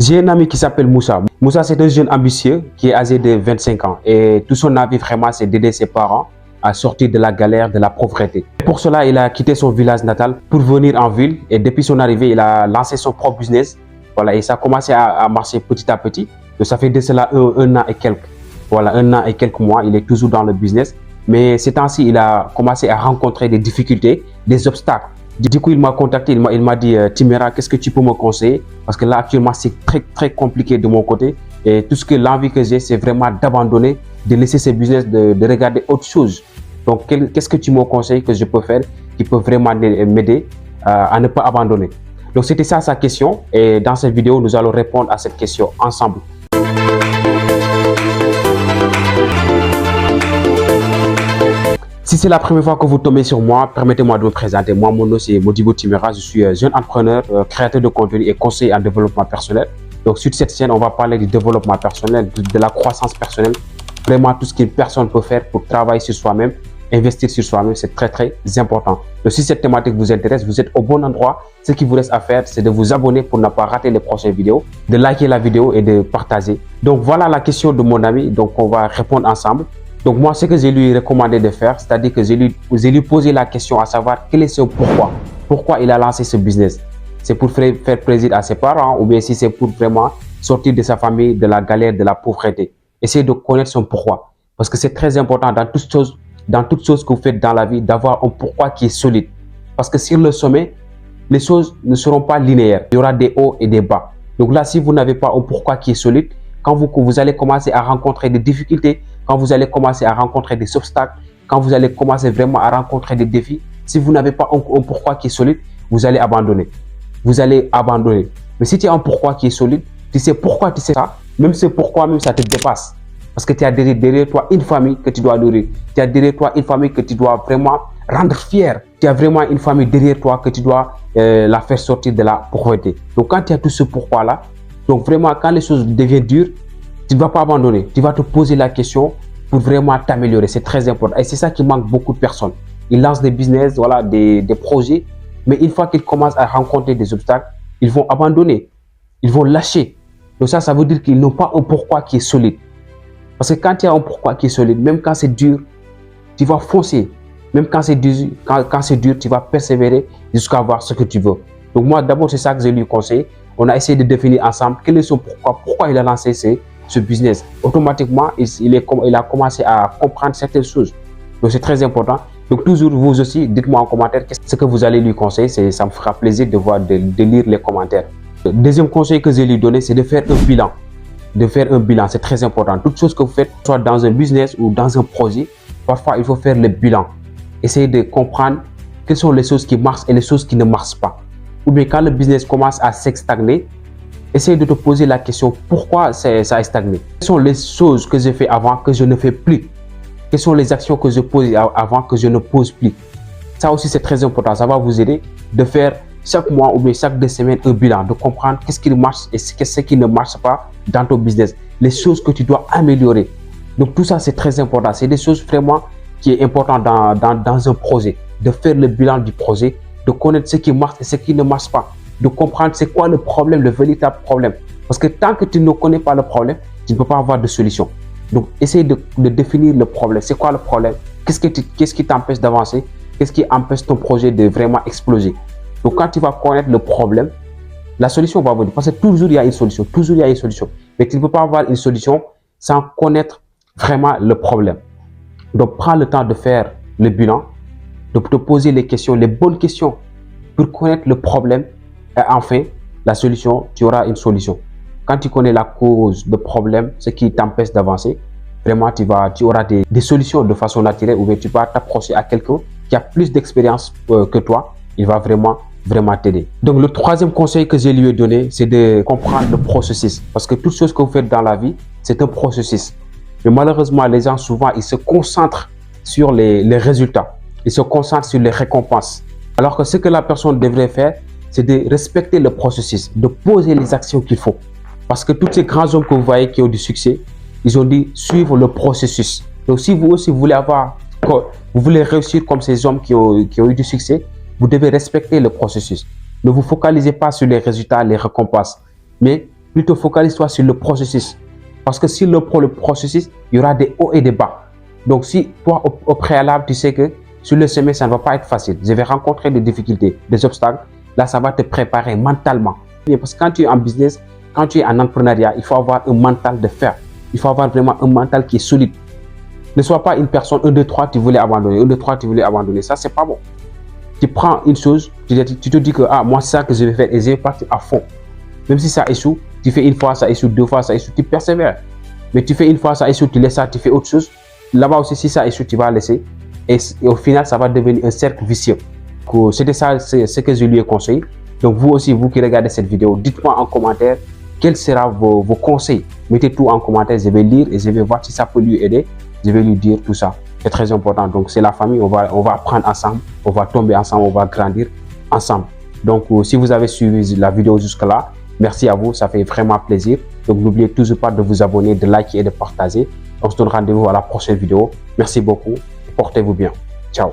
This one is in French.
J'ai un ami qui s'appelle Moussa. Moussa, c'est un jeune ambitieux qui est âgé de 25 ans. Et tout son envie vraiment, c'est d'aider ses parents à sortir de la galère, de la pauvreté. Pour cela, il a quitté son village natal pour venir en ville. Et depuis son arrivée, il a lancé son propre business. Voilà, et ça a commencé à marcher petit à petit. Donc ça fait de cela un an et quelques. Voilà, un an et quelques mois, il est toujours dans le business. Mais ces temps-ci, il a commencé à rencontrer des difficultés, des obstacles. Du coup, il m'a contacté, il m'a dit Timéra, qu'est-ce que tu peux me conseiller? Parce que là, actuellement, c'est très compliqué de mon côté. Et tout ce que l'envie que j'ai, c'est vraiment d'abandonner, de laisser ce business, de regarder autre chose. Donc, qu'est-ce que tu me conseilles que je peux faire qui peut vraiment m'aider à ne pas abandonner? Donc, c'était ça sa question. Et dans cette vidéo, nous allons répondre à cette question ensemble. Si c'est la première fois que vous tombez sur moi, permettez-moi de me présenter. Moi, mon nom, c'est Modibo Timéra. Je suis jeune entrepreneur, créateur de contenu et conseiller en développement personnel. Donc, sur cette chaîne, on va parler du développement personnel, de la croissance personnelle. Vraiment, tout ce qu'une personne peut faire pour travailler sur soi-même, investir sur soi-même, c'est très important. Donc, si cette thématique vous intéresse, vous êtes au bon endroit. Ce qu'il vous reste à faire, c'est de vous abonner pour ne pas rater les prochaines vidéos, de liker la vidéo et de partager. Donc, voilà la question de mon ami. Donc, on va répondre ensemble. Donc moi, ce que je lui ai recommandé de faire, c'est-à-dire que je lui posé la question à savoir quel est son pourquoi. Pourquoi il a lancé ce business? C'est pour faire plaisir à ses parents ou bien si c'est pour vraiment sortir de sa famille, de la galère, de la pauvreté. Essayez de connaître son pourquoi. Parce que c'est très important dans toute chose que vous faites dans la vie, d'avoir un pourquoi qui est solide. Parce que sur le sommet, les choses ne seront pas linéaires. Il y aura des hauts et des bas. Donc là, si vous n'avez pas un pourquoi qui est solide, quand vous allez commencer à rencontrer des difficultés, quand vous allez commencer à rencontrer des obstacles, quand vous allez commencer vraiment à rencontrer des défis, si vous n'avez pas un pourquoi qui est solide, vous allez abandonner. Vous allez abandonner. Mais si tu as un pourquoi qui est solide, tu sais pourquoi tu sais ça, même ce pourquoi, même ça te dépasse. Parce que tu as derrière toi une famille que tu dois nourrir. Tu as derrière toi une famille que tu dois vraiment rendre fière. Tu as vraiment une famille derrière toi que tu dois la faire sortir de la pauvreté. Donc quand tu as tout ce pourquoi-là, donc vraiment quand les choses deviennent dures, tu ne vas pas abandonner. Tu vas te poser la question pour vraiment t'améliorer. C'est très important. Et c'est ça qui manque beaucoup de personnes. Ils lancent des business, voilà, des projets. Mais une fois qu'ils commencent à rencontrer des obstacles, ils vont abandonner. Ils vont lâcher. Donc ça veut dire qu'ils n'ont pas un pourquoi qui est solide. Parce que quand tu as un pourquoi qui est solide, même quand c'est dur, tu vas foncer. Même quand c'est dur, tu vas persévérer jusqu'à avoir ce que tu veux. Donc moi, d'abord, c'est ça que je lui conseille. On a essayé de définir ensemble quel est son pourquoi il a lancé ce business. Automatiquement, il a commencé à comprendre certaines choses. Donc, c'est très important. Donc, toujours, vous aussi, dites-moi en commentaire ce que vous allez lui conseiller. Ça me fera plaisir de lire les commentaires. Le deuxième conseil que je lui ai donné, c'est de faire un bilan. De faire un bilan, c'est très important. Toute chose que vous faites, soit dans un business ou dans un projet, parfois, il faut faire le bilan. Essayez de comprendre quelles sont les choses qui marchent et les choses qui ne marchent pas. Ou bien, quand le business commence à s'estagner, essaye de te poser la question pourquoi ça a stagné. Quelles sont les choses que j'ai fait avant que je ne fais plus? Quelles sont les actions que je pose avant que je ne pose plus? Ça aussi, c'est très important. Ça va vous aider de faire chaque mois ou bien chaque 2 semaines un bilan, de comprendre qu'est-ce qui marche et ce qui ne marche pas dans ton business. Les choses que tu dois améliorer. Donc, tout ça, c'est très important. C'est des choses vraiment qui est important dans un projet. De faire le bilan du projet, de connaître ce qui marche et ce qui ne marche pas. De comprendre c'est quoi le problème, le véritable problème. Parce que tant que tu ne connais pas le problème, tu ne peux pas avoir de solution. Donc, essaye de définir le problème. C'est quoi le problème? Qu'est-ce qui t'empêche d'avancer? Qu'est-ce qui empêche ton projet de vraiment exploser? Donc, quand tu vas connaître le problème, la solution va venir. Parce que toujours, il y a une solution. Toujours, il y a une solution. Mais tu ne peux pas avoir une solution sans connaître vraiment le problème. Donc, prends le temps de faire le bilan, de te poser les questions, les bonnes questions pour connaître le problème. Et enfin, la solution, tu auras une solution. Quand tu connais la cause de problème, ce qui t'empêche d'avancer, vraiment, tu auras des solutions de façon naturelle ou bien tu vas t'approcher à quelqu'un qui a plus d'expérience que toi. Il va vraiment t'aider. Donc, le troisième conseil que je lui ai donné, c'est de comprendre le processus. Parce que toute chose que vous faites dans la vie, c'est un processus. Mais malheureusement, les gens, souvent, ils se concentrent sur les résultats. Ils se concentrent sur les récompenses. Alors que ce que la personne devrait faire, c'est de respecter le processus, de poser les actions qu'il faut. Parce que tous ces grands hommes que vous voyez qui ont du succès, ils ont dit suivre le processus. Donc si vous aussi vous voulez réussir comme ces hommes qui ont eu du succès, vous devez respecter le processus. Ne vous focalisez pas sur les résultats, les récompenses, mais Plutôt focalise-toi sur le processus. Parce que sur le processus, il y aura des hauts et des bas. Donc si toi, au préalable, tu sais que sur le sommet, ça ne va pas être facile. Je vais rencontrer des difficultés, des obstacles. Là, ça va te préparer mentalement. Parce que quand tu es en business, quand tu es en entrepreneuriat, il faut avoir un mental de fer. Il faut avoir vraiment un mental qui est solide. Ne sois pas une personne 1, 2, 3, tu voulais abandonner. 1, 2, 3, tu voulais abandonner. Ça, c'est pas bon. Tu prends une chose, tu te dis que moi, c'est ça que je vais faire et je vais partir à fond. Même si ça échoue, tu fais une fois, ça échoue, 2 fois, ça échoue, tu persévères. Mais tu fais une fois, ça échoue, tu laisses ça, tu fais autre chose. Là-bas aussi, si ça échoue, tu vas laisser. Et au final, ça va devenir un cercle vicieux. C'était ça, c'est ce que je lui ai conseillé. Donc vous aussi, vous qui regardez cette vidéo, dites-moi en commentaire quels seront vos conseils. Mettez tout en commentaire, je vais lire et je vais voir si ça peut lui aider. Je vais lui dire tout ça. C'est très important. Donc c'est la famille, on va apprendre ensemble, on va tomber ensemble, on va grandir ensemble. Donc si vous avez suivi la vidéo jusque-là, merci à vous, ça fait vraiment plaisir. Donc n'oubliez toujours pas de vous abonner, de liker et de partager. On se donne rendez-vous à la prochaine vidéo. Merci beaucoup et portez-vous bien. Ciao.